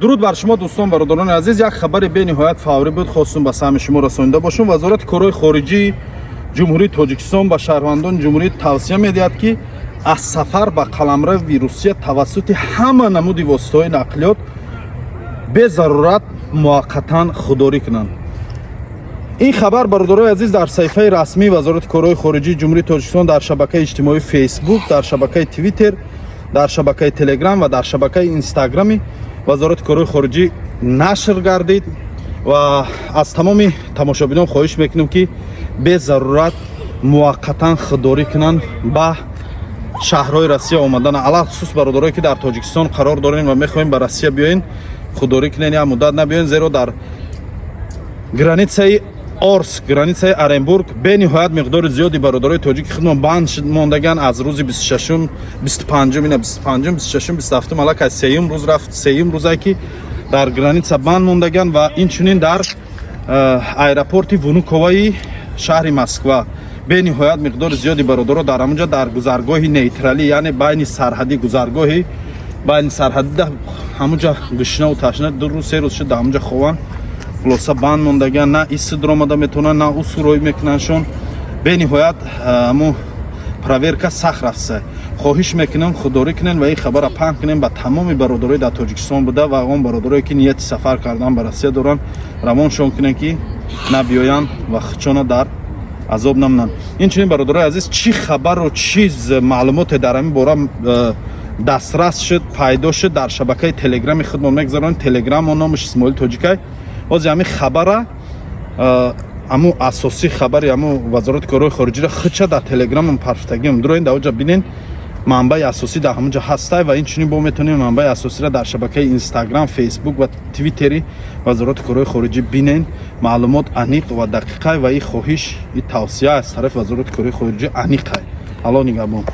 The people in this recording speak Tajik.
дуруд бар шумо дӯстон бародарони азиз, як хабари бениҳоят фаврӣ буд, хостум ба саҳми шумо расонида бошум. Вазорати корҳои хориҷии ҷумҳурии Тоҷикистон ба шаҳрвандони ҷумҳурӣ тавсия медиҳад ки аз сафар ба қаламрави Русия тавассути ҳама намуди воситаҳои нақлиёт бе зарурат муваққатан худдорӣ кунанд. ин хабар бародарои азиз дар саҳифаи расмии Вазорати корҳои хориҷии ҷумҳурии Тоҷикистон дар шабакаи иҷтимоии Facebook, дар шабакаи Twitter, дар шабакаи Telegram ва дар шабакаи Instagram Вазорати корҳои хориҷӣ нашр гардид ва аз тамоми тамошобинон хоҳиш мекунем ки бе зарурат муваққатан худдорӣ кунанд ба шаҳрҳои Россия омадан, алахусус бародарое ки дар Тоҷикистон қарор дорем ва мехоҳем ба Россия биёен, худдорӣ кунен я муддат набиёен, зеро дар границаи Орск, границаи Оренбург бениҳоят миқдори зиёди бародарои тоҷики худмон банд мондаган аз рӯзи 26, 25, 26, 27 аллакай сеюм рӯз рафт, сеюм рӯзае ки дар граница банд мондаган ва инчунин дар аэропорти Внуковаи шаҳри Москва бениҳоят миқдори зиёди бародаро дар ҳамунҷа дар гузаргоҳи нейтралӣ, яъне байни сарҳадӣ, гузаргоҳи байни сарҳадӣ ҳамунҷа гӯшнаву ташна 2 рӯз 3 рӯз шуд дар ҳамунҷа хован хулоса банд мондаган, на истидр омада метавонанд, на ӯ суроӣ мекунандшон. Бениҳоят ҳамун проверка сахт рафтса. Хоҳиш мекунем худдорӣ кунен ва ин хабарро паҳн кунем ба тамоми бародарои дар Тоҷикистон буда ва он бародарое ки нияти сафар кардан ба Россия доранд, равоншон кунем ки набиёянд ва хучона дар азоб намонанд. Инчунин бародарои азиз, чӣ хабару чиз маълумоте дар ҳамин бора дастрас шуд, пайдо шуд дар шабакаи Телеграми худмон мегзаронем. Телеграм он номаш Исмоил Тоҷикай. Ози ҳамин хабара ҳамун асосии хабари ҳамун Вазорати корҳои хориҷиро хуча дар Телеграмам парфтагиам дуроин дар оҷа бинен манбаи асосӣ дар ҳамунҷа ҳастай ва инчунин бо метавонем манбаи асосиро дар шабакаи Instagram, Facebook ва Twitter-и Вазорати корҳои хориҷӣ бинен. Маълумот аниқ ва дақиқай ва ин хоҳиш, ин тавсия аз тарафи Вазорати корҳои хориҷӣ аниқай. Алло нигаҳбон.